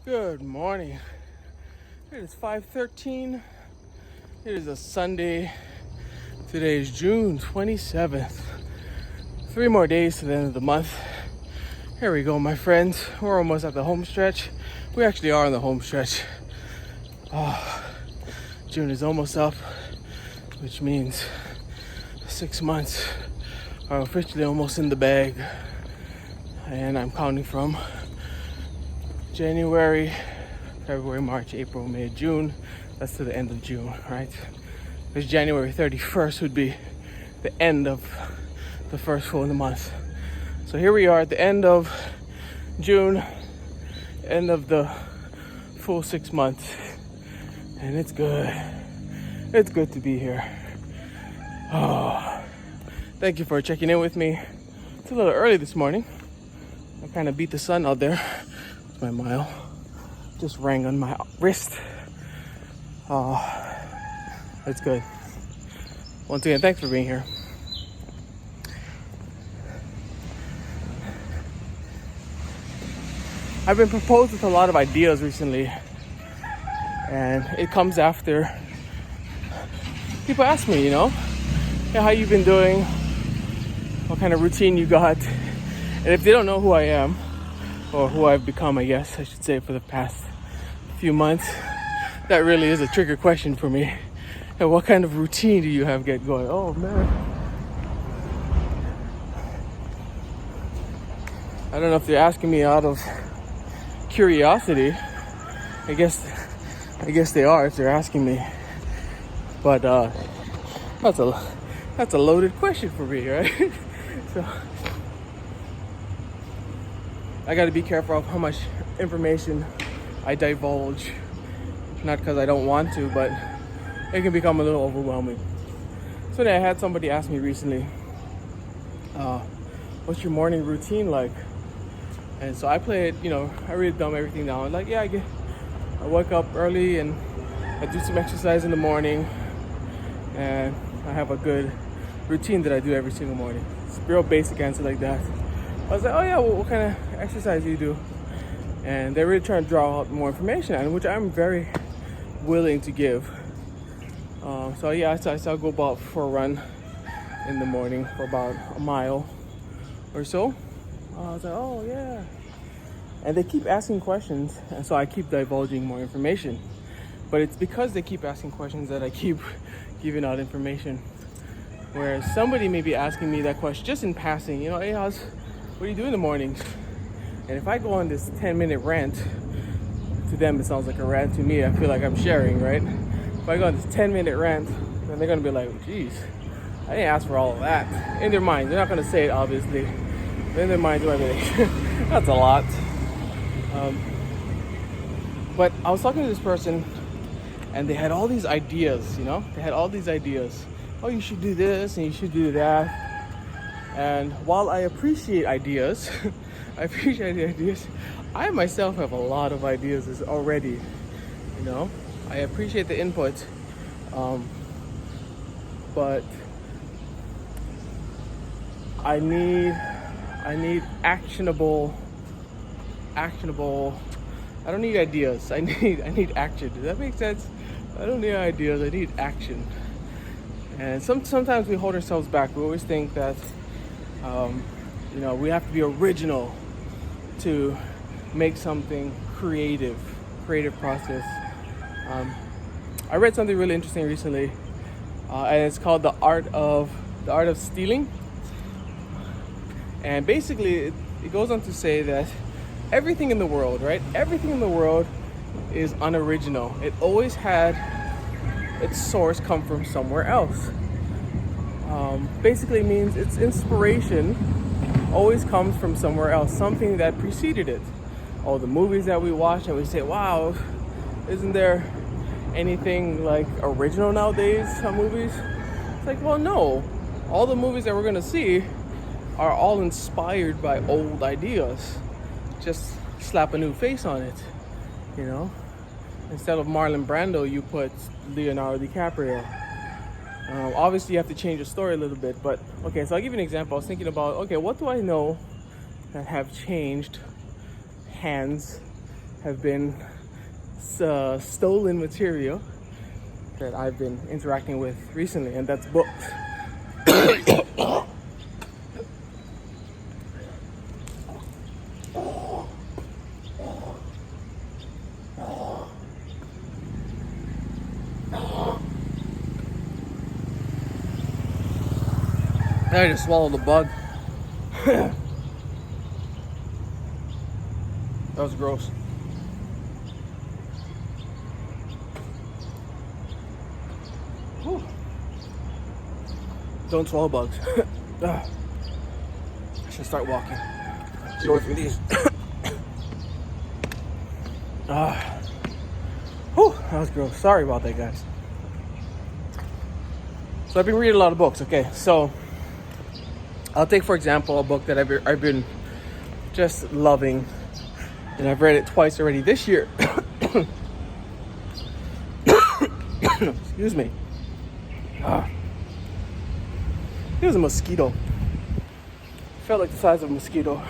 Good morning. It is 5:13. It is a Sunday. Today is June 27th. 3 more days to the end of the month. Here we go, my friends. We're almost at the home stretch. We actually are on the home stretch. June is almost up, which means 6 months are officially almost in the bag. And I'm counting from January, February, March, April, May, June. That's to the end of June, right? Because January 31st would be the end of the first full of the month. So here we are at the end of June, end of the full 6 months. And it's good. It's good to be here. Thank you for checking in with me. It's a little early this morning. I kind of beat the sun out there. My mile just rang on my wrist. That's good. Once again, thanks for being here. I've been proposed with a lot of ideas recently, and it comes after people ask me, hey, how you been doing? What kind of routine you got? And if they don't know who I am, or who I've become, I guess I should say, for the past few months, that really is a trigger question for me. And what kind of routine do you have get going? Oh man, I don't know if they're asking me out of curiosity. I guess they are if they're asking me. But that's a loaded question for me, right? So I got to be careful of how much information I divulge. Not because I don't want to, but it can become a little overwhelming. So then I had somebody ask me recently, what's your morning routine like? And so I played, I really dumb everything down. Like, yeah, I wake up early and I do some exercise in the morning, and I have a good routine that I do every single morning. It's a real basic answer like that. I was like, oh yeah, well, what kind of exercise do you do? And they're really trying to draw out more information, and which I'm very willing to give. So I'll go for a run in the morning for about a mile or so. I was like, oh yeah. And they keep asking questions, and so I keep divulging more information. But it's because they keep asking questions that I keep giving out information. Whereas somebody may be asking me that question just in passing, hey, what do you do in the mornings? And if I go on this 10-minute rant, to them it sounds like a rant. To me, I feel like I'm sharing, right? If I go on this 10-minute rant, then they're gonna be like, geez, I didn't ask for all of that. In their minds, they're not gonna say it obviously, but in their minds, they're like, that's a lot. But I was talking to this person, and they had all these ideas, They had all these ideas. Oh, you should do this, and you should do that. And while I appreciate ideas, I myself have a lot of ideas already, I appreciate the input, but I need actionable, I don't need ideas, I need action. Does that make sense? I don't need ideas, I need action. And sometimes we hold ourselves back. We always think that we have to be original to make something creative process. I read something really interesting recently, and it's called the art of stealing. And basically it goes on to say that everything in the world, right? Everything in the world is unoriginal. It always had its source come from somewhere else. Basically means its inspiration always comes from somewhere else, something that preceded it. All the movies that we watch and we say, wow, isn't there anything like original nowadays on movies? It's like, well, no. All the movies that we're gonna see are all inspired by old ideas. Just slap a new face on it, Instead of Marlon Brando, you put Leonardo DiCaprio. Obviously, you have to change the story a little bit, but okay, so I'll give you an example. I was thinking about, okay, what do I know that have changed hands have been stolen material that I've been interacting with recently, and that's books. I just swallowed a bug. That was gross. Whew. Don't swallow bugs. I should start walking. Go through these. Whew, that was gross. Sorry about that, guys. So I've been reading a lot of books. Okay, so I'll take, for example, a book that I've been just loving, and I've read it twice already this year. Excuse me. It was a mosquito. Felt like the size of a mosquito.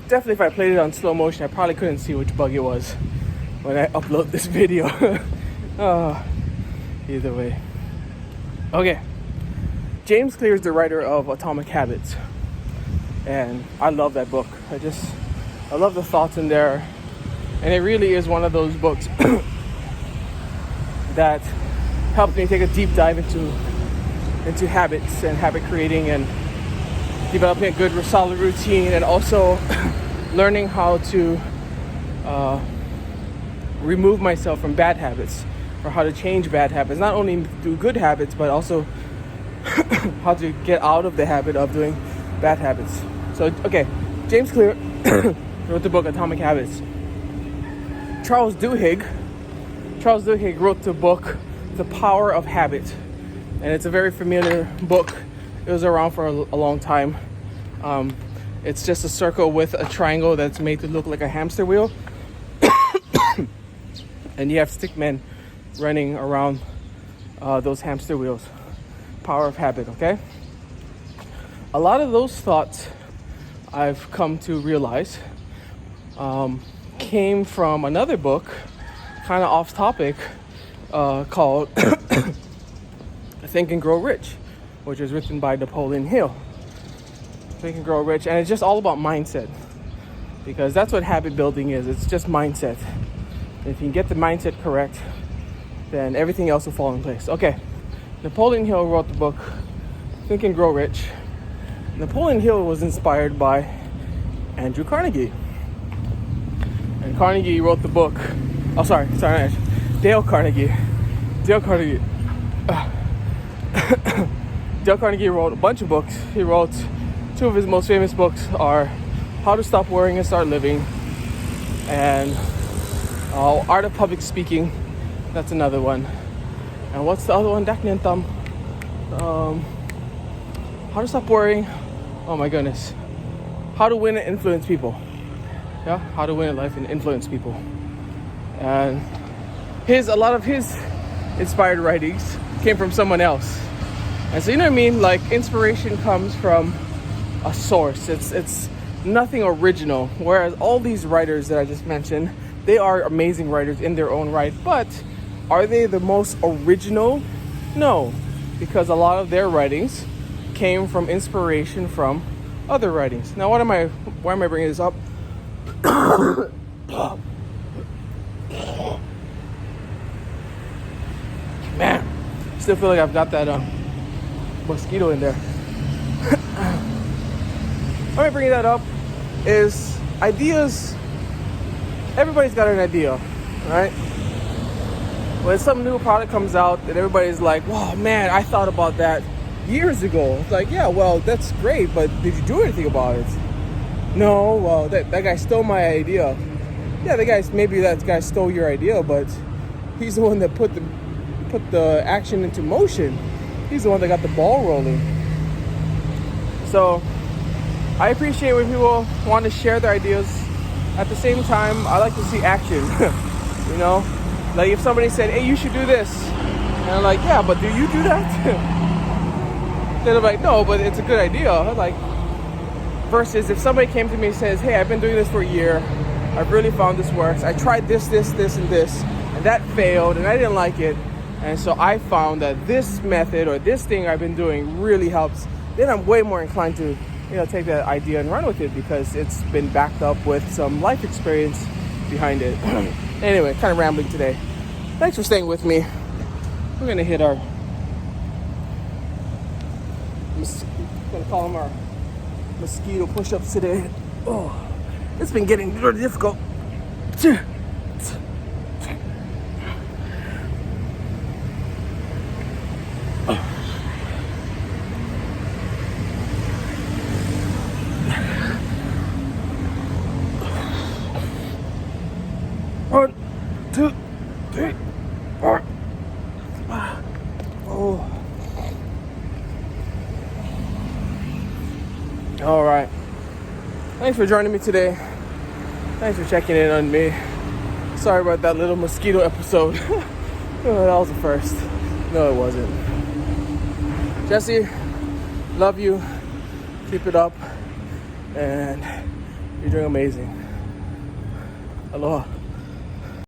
Definitely, if I played it on slow motion, I probably couldn't see which bug it was when I upload this video. Either way. Okay. James Clear is the writer of Atomic Habits, and I love that book. I love the thoughts in there, and it really is one of those books that helped me take a deep dive into habits and habit creating and developing a good solid routine, and also learning how to remove myself from bad habits, or how to change bad habits, not only do good habits but also how to get out of the habit of doing bad habits. So, okay, James Clear wrote the book Atomic Habits. Charles Duhigg wrote the book The Power of Habit, and it's a very familiar book. It was around for a long time. It's just a circle with a triangle that's made to look like a hamster wheel, and you have stick men running around those hamster wheels. Power of Habit, okay? A lot of those thoughts I've come to realize came from another book, kind of off topic, called Think and Grow Rich, which was written by Napoleon Hill. Think and Grow Rich, and it's just all about mindset, because that's what habit building is. It's just mindset. If you can get the mindset correct, then everything else will fall in place. Okay. Napoleon Hill wrote the book Think and Grow Rich. Napoleon Hill was inspired by Andrew Carnegie. And Carnegie wrote the book. Oh, sorry, Dale Carnegie. Dale Carnegie wrote a bunch of books. He wrote two of his most famous books are How to Stop Worrying and Start Living, and Art of Public Speaking. That's another one. And what's the other one? How to Stop Worrying. Oh my goodness. How to Win and Influence People. Yeah, How to Win in Life and Influence People. And a lot of his inspired writings came from someone else. And so, you know what I mean? Like, inspiration comes from a source. It's nothing original. Whereas all these writers that I just mentioned, they are amazing writers in their own right. But are they the most original? No, because a lot of their writings came from inspiration from other writings. Now, why am I bringing this up? Man, still feel like I've got that mosquito in there. Why am I bringing that up? Is ideas. Everybody's got an idea, right? When some new product comes out and everybody's like, wow, man, I thought about that years ago. It's like, yeah, well, that's great, but did you do anything about it? No, well, that guy stole my idea. Yeah, maybe that guy stole your idea, but he's the one that put the action into motion. He's the one that got the ball rolling. So I appreciate when people want to share their ideas. At the same time, I like to see action. You know? Like, if somebody said, hey, you should do this. And I'm like, yeah, but do you do that? Then I'm like, no, but it's a good idea. Like, versus if somebody came to me and says, hey, I've been doing this for a year. I've really found this works. I tried this, and this, and that failed, and I didn't like it. And so I found that this method or this thing I've been doing really helps. Then I'm way more inclined to, take that idea and run with it because it's been backed up with some life experience behind it. Anyway, kind of rambling today. Thanks for staying with me. We're gonna hit our, gonna call them our mosquito push-ups today. Oh, it's been getting really difficult. One, two, three, four. Oh. All right. Thanks for joining me today. Thanks for checking in on me. Sorry about that little mosquito episode. Oh, that was the first. No, it wasn't. Jesse, love you. Keep it up. And you're doing amazing. Aloha.